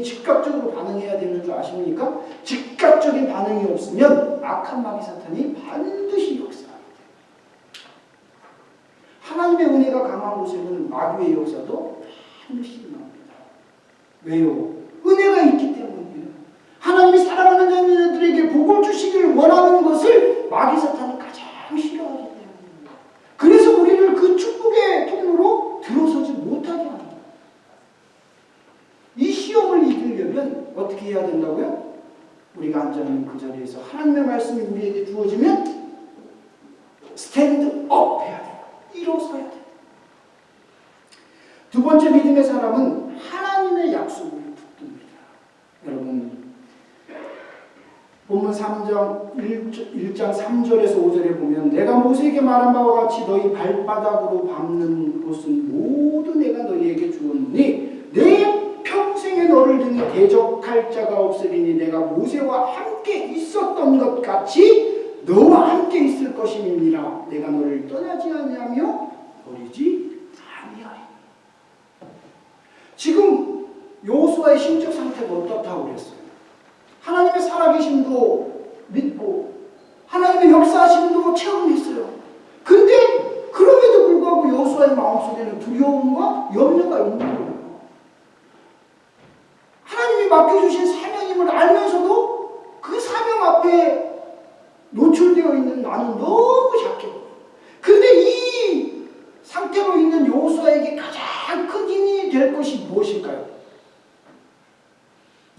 즉각적으로 반응해야 되는 줄 아십니까? 즉각적인 반응이 없으면 악한 마귀 사탄이 반드시 역사합니다. 하나님의 은혜가 강한 곳에는 마귀의 역사도 반드시 일어납니다. 왜요? 은혜가 있기 때문이에요. 하나님이 사랑하는 자녀들에게 복을 주시기를 원하는 것을 마귀 사탄이 가장 싫어하기 때문입니다. 그래서 우리를 그 축복의 통로로 들어서지 못하게 합니다. 이 시험을 이기려면 어떻게 해야 된다고요? 우리가 앉아있는 그 자리에서 하나님의 말씀이 우리에게 주어지면 스탠드업 해야 돼요. 일어서야 돼요. 두 번째 믿음의 사람은 하나님의 약속을 붙듭니다. 여러분 본문 1장 3절에서 5절에 보면 내가 모세에게 말한 바와 같이 너희 발바닥으로 밟는 곳은 모두 내가 너희에게 주었느니 내 평생에 너를 등에 대적할 자가 없으리니 내가 모세와 함께 있었던 것 같이 너와 함께 있을 것임이니라. 내가 너를 떠나지 아니하며 버리지 아니하리니. 지금 여호수아의 심적 상태가 어떻다고 그랬어요? 하나님의 살아계심도 믿고 하나님의 역사하심도 체험했어요. 근데 그럼에도 불구하고 여호수아의 마음속에는 두려움과 염려가 있는 거예요. 하나님이 맡겨주신 사명임을 알면서도 그 사명 앞에 노출되어 있는 나는 너무 작게 보여요. 근데 이 상태로 있는 여호수아에게 가장 큰 힘이 될 것이 무엇일까요?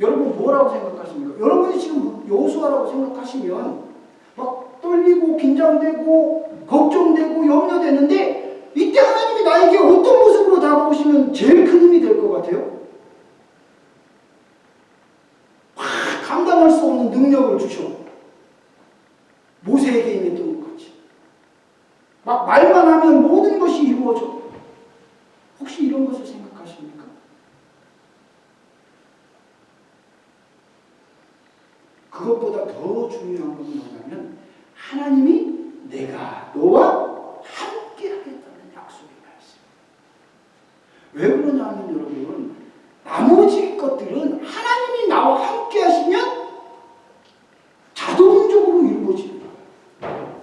여러분 뭐라고 생각하십니까? 여러분이 지금 여호수아라고 생각하시면 막 떨리고 긴장되고 걱정되고 염려되는데 이때 하나님이 나에게 어떤 모습으로 다가오시면 제일 큰 힘이 될 것 같아요? 감당할 수 없는 능력을 주셔. 모세에게 임했던 것 같이. 막 말만 하면 모든 것이 이루어져. 혹시 이런 것을 생각하십니까? 그것보다 더 중요한 건 뭐냐면 하나님이 내가 너와 함께 하겠다는 약속의 말씀. 왜 그러냐면 여러분 나머지 것들은 하나님이 나와 함께 하시면 자동적으로 이루어지는 거예요.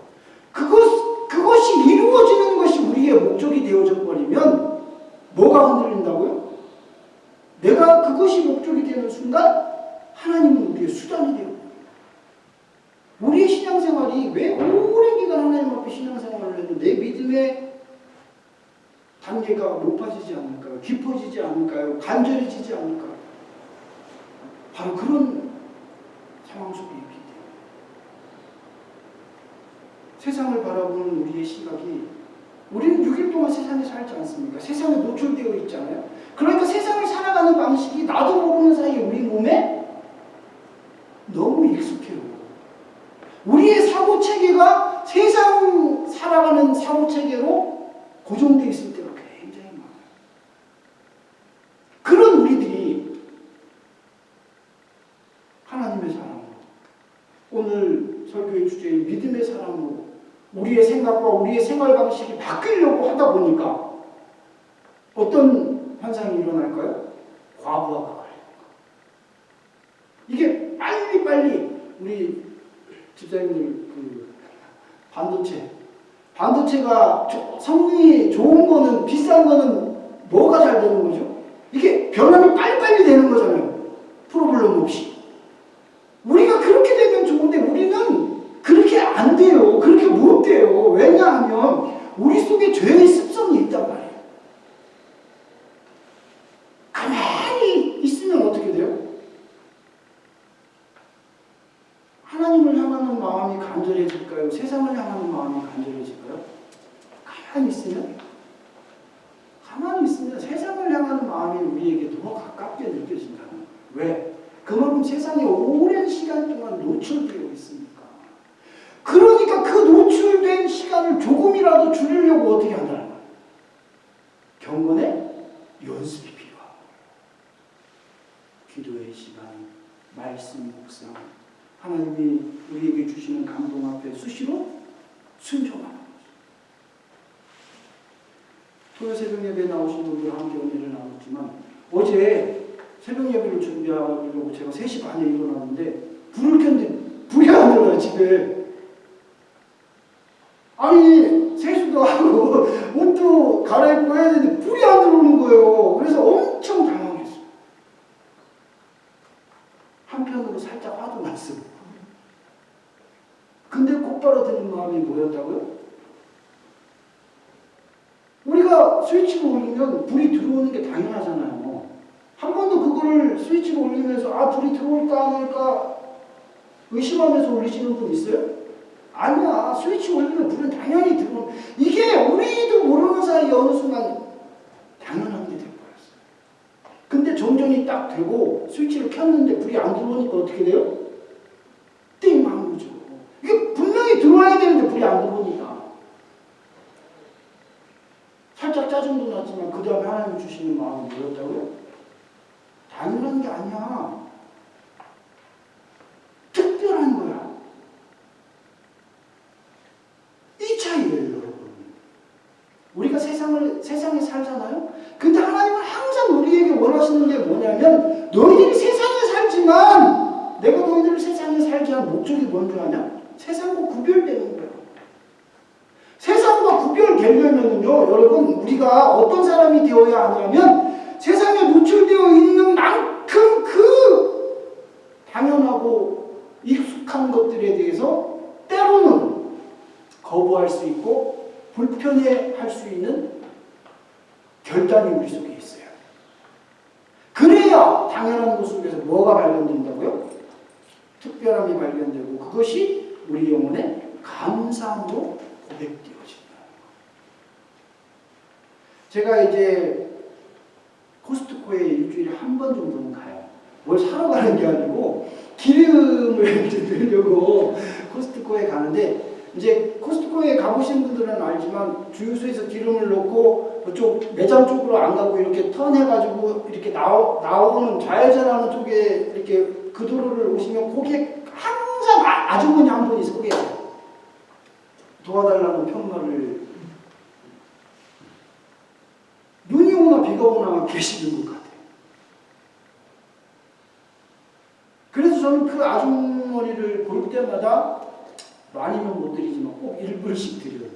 그것이 이루어지는 것이 우리의 목적이 되어져 버리면 뭐가 흔들린다고요? 내가 그것이 목적이 되는 순간 하나님은 우리의 수단이 되어 우리의 신앙생활이 왜 오랜 기간 하나님 앞에 신앙생활을 해도 내 믿음의 단계가 높아지지 않을까요? 깊어지지 않을까요? 간절해지지 않을까요? 바로 그런 상황 속에 있기 때문에 세상을 바라보는 우리의 시각이 우리는 6일 동안 세상에 살지 않습니까? 세상에 노출되어 있잖아요. 그러니까 세상을 살아가는 방식이 나도 모르는 사이에 우리 몸에 너무 익숙해요. 우리의 사고체계가 세상 살아가는 사고체계로 고정되어 있을 때가 굉장히 많아요. 그런 우리들이 하나님의 사람으로 오늘 설교의 주제인 믿음의 사람으로 우리의 생각과 우리의 생활 방식이 바뀌려고 하다 보니까 어떤 현상이 일어날까요? 과부하가 걸립니다. 이게 빨리 우리 집사님들 그 반도체가 성능이 좋은 거는 비싼 거는 뭐가 잘 되는 거죠? 이게 변환이 빨리빨리 되는 거잖아요. 프로블럼 없이. 우리가 그렇게 되면 좋은데 우리는 그렇게 안 돼요. 그렇게 못 돼요. 왜냐하면 우리 속에 죄의 습성이 있단 말이에요. 가만히 있으면 어떻게 돼요? 하나님을 향하는 마음이 간절해질까요? 세상을 향하는 마음이 간절해질까요? 가만히 있으면 세상을 향하는 마음이 우리에게 더 가깝게 느껴진다는 거예요. 왜? 그만큼 세상에 오랜 시간 동안 노출되어 있으니까. 그러니까 그 노출된 시간을 조금이라도 줄이려고 어떻게 한다는 거예요? 경건의 연습이 필요하고 기도의 시간, 말씀 묵상, 하나님이 우리에게 주시는 감동 앞에 수시로 순종하는 거죠. 토요 새벽 예배 나오신 분들과 함께 은혜를 나눴지만 어제 새벽 예배를 준비하려고 제가 3시 반에 일어났는데 불을 켰는데 불이 안 들어요, 집에. 아니, 세수도 하고 옷도 갈아입고 해야 되는데 불이 안 들어오는 거예요. 그래서 엄청 당황했어요. 한편으로 살짝 화도 났어요. 근데 곧바로 드는 마음이 뭐였다고요? 우리가 스위치를 올리면 불이 들어오는 게 당연하잖아요. 한 번도 그거를 스위치를 올리면서 아, 불이 들어올까 안 올까 의심하면서 올리시는 분 있어요? 아니야. 스위치 올리면 불은 당연히 들어오는. 이게 우리도 모르는 사이에 어느 순간 당연한 게 돼버렸어요. 근데 정전이 딱 되고 스위치를 켰는데 불이 안 들어오니까 어떻게 돼요? 띵! 하는 거죠. 이게 분명히 들어와야 되는데 불이 안 들어오니까. 살짝 짜증도 났지만 그 다음에 하나님 주시는 마음이 뭐였다고요? 당연한 게 아니야. 특별한 거야. 이 차이예요, 여러분. 우리가 세상에 살잖아요? 근데 하나님은 항상 우리에게 원하시는 게 뭐냐면 너희들이 세상에 살지만 내가 너희들을 세상에 살게 한 목적이 뭔지 아냐? 세상과 구별되는 거야. 세상과 구별되려면요, 여러분, 우리가 어떤 사람이 되어야 하냐면 세상에 노출되어 있는 만큼 그 당연하고 익숙한 것들에 대해서 때로는 거부할 수 있고 불편해할 수 있는 결단이 우리 속에 있어요. 그래야 당연한 것 속에서 뭐가 발견된다고요? 특별함이 발견되고 그것이 우리 영혼의 감사함으로 고백되어진다. 제가 이제 코스트코에 일주일에 한 번 정도는 가요. 뭘 사러 가는 게 아니고 기름을 넣으려고 코스트코에 가는데 이제 코스트코에 가보신 분들은 알지만 주유소에서 기름을 넣고 그쪽 매장 쪽으로 안 가고 이렇게 턴해가지고 이렇게 나오는 좌회전하는 쪽에 이렇게 그 도로를 오시면 거기에 항상 아주머니 한 분이 서 계세요. 도와달라는 편말을 눈이 오나 비가 오나 계시는 것 같아요. 그래서 저는 그 아주머니를 볼 때마다 많이는 못 드리지만 꼭 1불씩 드려요.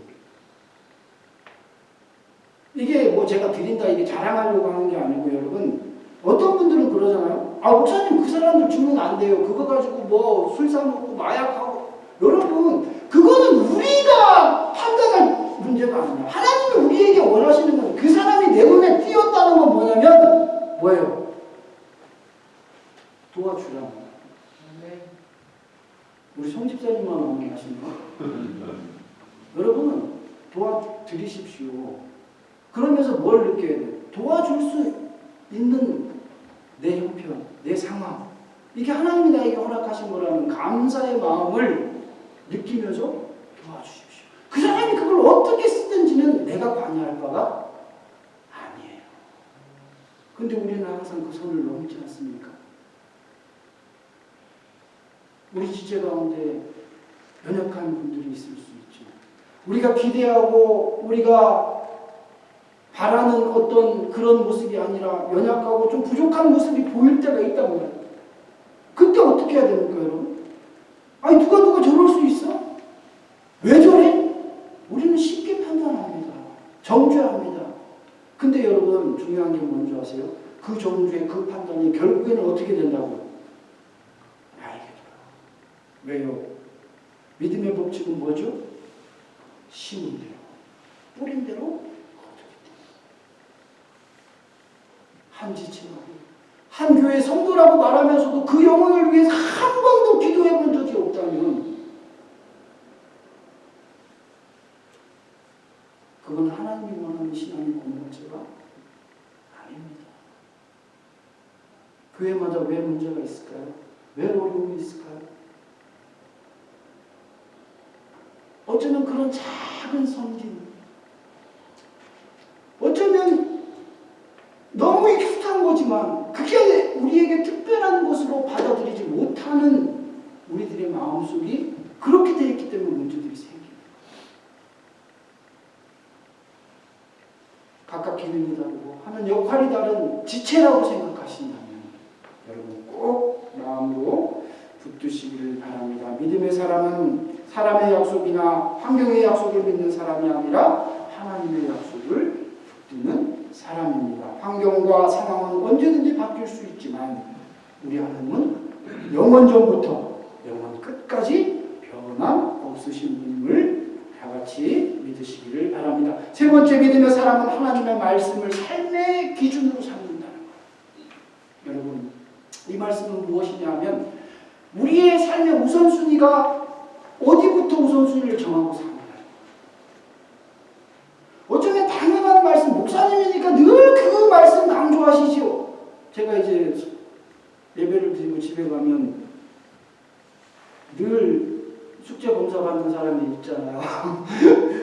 이게 뭐 제가 드린다 이게 자랑하려고 하는 게 아니고 여러분 어떤 분들은 그러잖아요. 아 목사님 그 사람들 주면 안 돼요. 그거 가지고 뭐 술 사먹고 마약하고. 여러분 그거는 우리가 판단할 문제가 아니야. 하나님이 우리에게 원하시는 건 그 사람이 내 눈에 띄었다는 건 뭐냐면 뭐예요? 도와주라. 우리 송 집사님만 오늘 하시는 거? 여러분은 도와드리십시오. 그러면서 뭘 느껴야 돼? 도와줄 수 있는 내 형편, 내 상황. 이게 하나님이 나에게 허락하신 거라는 감사의 마음을 느끼면서 도와주십시오. 그 사람이 그걸 어떻게 쓰든지는 내가 관여할 바가 아니에요. 근데 우리는 항상 그 선을 넘지 않습니까? 우리 지체 가운데 연약한 분들이 있을 수 있죠. 우리가 기대하고 우리가 바라는 어떤 그런 모습이 아니라 연약하고 좀 부족한 모습이 보일 때가 있다고요. 그때 어떻게 해야 됩니까, 여러분? 아니 누가 저럴 수 있어? 왜 저래? 우리는 쉽게 판단합니다. 정죄합니다. 근데 여러분 중요한 게 뭔지 아세요? 그 정죄, 그 판단이 결국에는 어떻게 된다고요? 왜요? 믿음의 법칙은 뭐죠? 심은 대로, 뿌린 대로 거두기 때문에. 한 지체가 한 교회 성도라고 말하면서도 그 영혼을 위해서 한 번도 기도해 본 적이 없다면 그건 하나님이 원하는 신앙의 공동체가 아닙니다. 교회마다 왜 문제가 있을까요? 왜 어려움이 있을까요? 어쩌면 그런 작은 섬김, 어쩌면 너무 익숙한 거지만 그게 우리에게 특별한 것으로 받아들이지 못하는 우리들의 마음속이 그렇게 되어 있기 때문에 문제들이 생깁니다. 각각 기능이 다르고 하는 역할이 다른 지체라고 생각하신다면 붙드시기를 바랍니다. 믿음의 사람은 사람의 약속이나 환경의 약속을 믿는 사람이 아니라 하나님의 약속을 붙드는 사람입니다. 환경과 상황은 언제든지 바뀔 수 있지만 우리 하나님은 영원 전부터 영원 끝까지 변함없으신 분임을 다같이 믿으시기를 바랍니다. 세 번째, 믿음의 사람은 하나님의 말씀을 삶의 기준으로 삼는다는 것. 여러분, 이 말씀은 무엇이냐면 우리의 삶의 우선순위가 어디부터 우선순위를 정하고 삽니다. 어쩌면 당연한 말씀, 목사님이니까 늘 그 말씀 강조하시죠. 제가 이제 예배를 드리고 집에 가면 늘 숙제 검사 받는 사람이 있잖아요.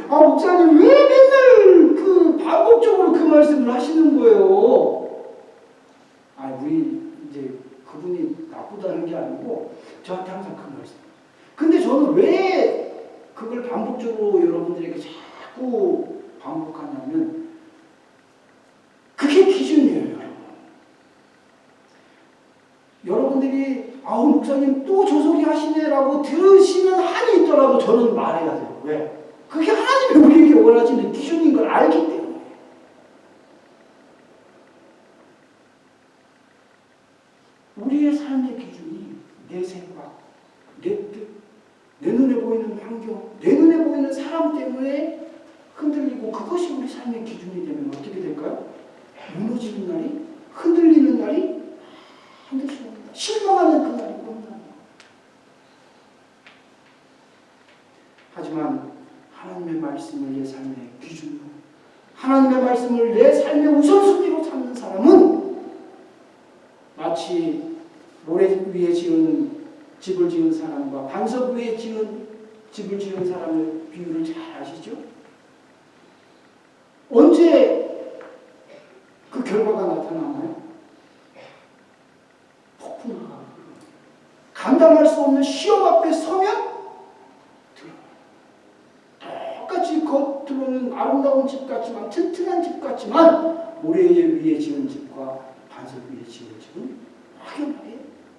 아, 목사님 왜 맨날 그 반복적으로 그 말씀을 하시는 거예요? 아, 우리 이제 그분이 나쁘다는 게 아니고 저한테 항상 그 말씀. 근데 저는 왜 그걸 반복적으로 여러분들에게 자꾸 반복하냐면 그게 기준이에요, 여러분. 여러분들이 아우 목사님 또 저 소리 하시네라고 들으시는 한이 있더라도 저는 말해야 돼요. 왜? 그게 하나님이 우리에게 원하시는 기준인 걸 알기 때문에. 우리의 삶의 기준이 내 생각, 내 뜻, 내 눈에 보이는 환경, 내 눈에 보이는 사람 때문에 흔들리고 그것이 우리 삶의 기준이 되면 어떻게 될까요? 무너지는 날이, 흔들리는 날이 반드시 옵니다. 실망하는 그 날이 온다. 하지만 하나님의 말씀을 내 삶의 기준으로, 하나님의 말씀을 내 삶의 우선순위로 삼는 사람은 마치 모래 위에 지은 집을 지은 사람과 반석 위에 지은 집을 지은 사람의 비유를 잘 아시죠? 언제 그 결과가 나타나나요? 폭풍우가 감당할 수 없는 시험 앞에 서면 똑같이 겉으로는 아름다운 집 같지만, 튼튼한 집 같지만 모래 위에 지은 집과 반석 위에 지은 집은 확연하게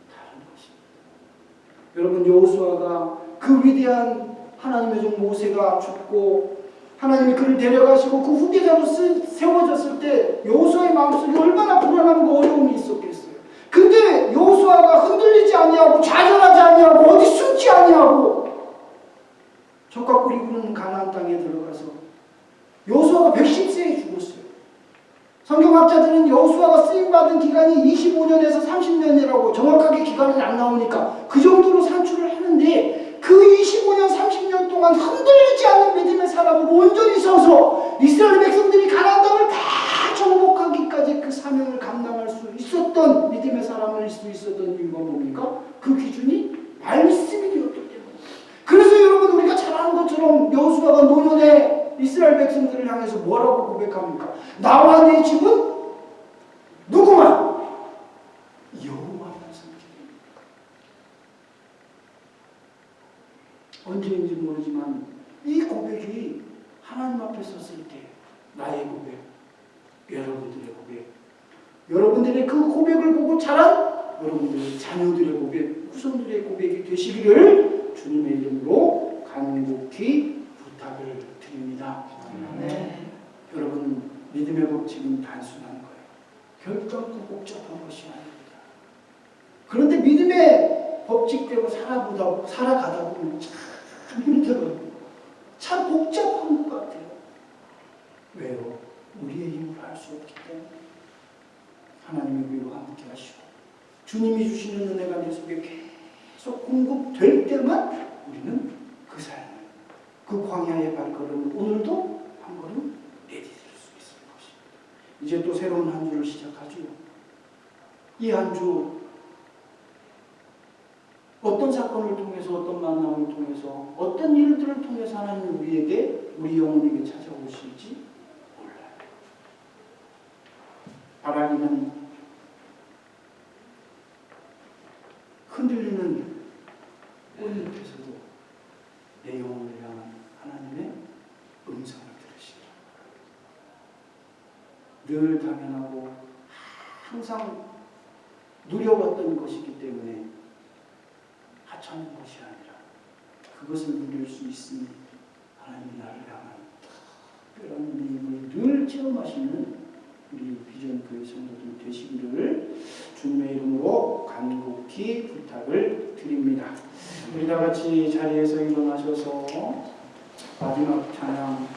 다른 것입니다. 여러분, 여호수아가 그 위대한 하나님의 종 모세가 죽고 하나님이 그를 데려가시고 그 후계자로 세워졌을 때 여호수아의 마음속에 얼마나 불안함과 어려움이 있었겠어요. 근데 여호수아가 흔들리지 아니하고 좌절하지 아니하고 어디 숨지 아니하고 적과 꿀이 흐르는 가나안 땅에 들어가서 여호수아가 110세에 죽었어요. 성경학자들은 여호수아가 쓰임받은 기간이 25년에서 30년이라고 정확하게 기간이 안 나오니까 그 정도로 산출을 하는데 그 25년, 30년 동안 흔들리지 않는 믿음의 사람으로 온전히 서서 이스라엘 백성들이 가나안 땅을 다 정복하기까지 그 사명을 감당할 수 있었던 믿음의 사람일 수 있었던 이유가 뭡니까? 그 기준이 말씀이 되었기 때문에. 그래서 여러분, 우리가 잘 아는 것처럼 여호수아가 노년에 이스라엘 백성들을 향해서 뭐라고 고백합니까? 나와 내 집은 누구만? 여호와만 섬기리라. 언제인지 모르지만 이 고백이 하나님 앞에 섰을 때 나의 고백, 여러분들의 고백, 여러분들의 그 고백을 보고 자란 여러분들의 자녀들의 고백, 후손들의 고백이 되시기를 주님의 이름으로 간곡히 부탁을 드립니다. 네. 여러분, 믿음의 법칙은 단순한 거예요. 결정코 복잡한 것이 아닙니다. 그런데 믿음의 법칙대로 살아가다 보면 참 힘들어요. 참 복잡한 것 같아요. 왜요? 우리의 힘으로 할 수 없기 때문에. 하나님의 위로와 함께 하시고 주님이 주시는 은혜가 내 속에 계속 공급될 때만 우리는 그 삶을, 그 광야의 발걸음을 오늘도 한 걸음 내디딜 수 있을 것입니다. 이제 또 새로운 한 주를 시작하죠. 이 한 주 어떤 사건을 통해서, 어떤 만남을 통해서, 어떤 일들을 통해서 하나님 우리에게, 우리 영혼에게 찾아오실지 몰라요. 바라기는 흔들리는 꽃잎에서도 내 영혼을 향한 하나님의 음성을 들으시라. 늘 당연하고 항상 누려왔던 것이기 때문에 사는 것이 아니라 그것을 누릴 수 있으니 하나님이 나를 향한 특별한 은혜임을 늘 체험하시는 우리 비전교회 성도들 되시기를 주님의 이름으로 간곡히 부탁을 드립니다. 우리 다 같이 자리에서 일어나셔서 마지막 찬양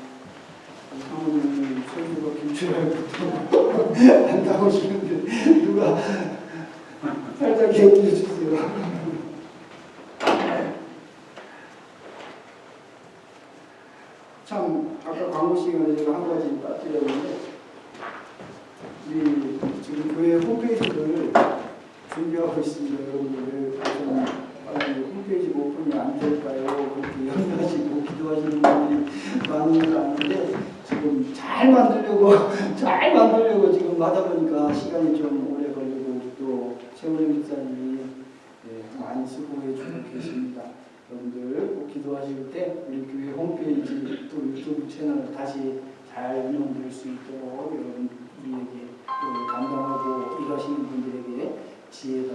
사모님이 손으로 김치를 안 나오시는데 누가 살짝 얘기해 주세요. 참 아까 광고 시간에 제가 한 가지 빠뜨렸는데 우리 지금 교회 홈페이지를 준비하고 있습니다. 여러분들 왜 홈페이지 오픈이 안 될까요? 그렇게 염려하시고 기도하시는 분들이 많은 줄 아는데 지금 잘 만들려고 지금 하다 보니까 시간이 좀 오래 걸리고 또 최원영 집사님이 많이 수고해 주고 계십니다. 여러분들 꼭 기도하실 때 우리 교회 홈페이지 또 유튜브 채널 다시 잘 운영될 수 있도록 여러분 우리에게 또 담당하고 일하시는 분들에게 지혜가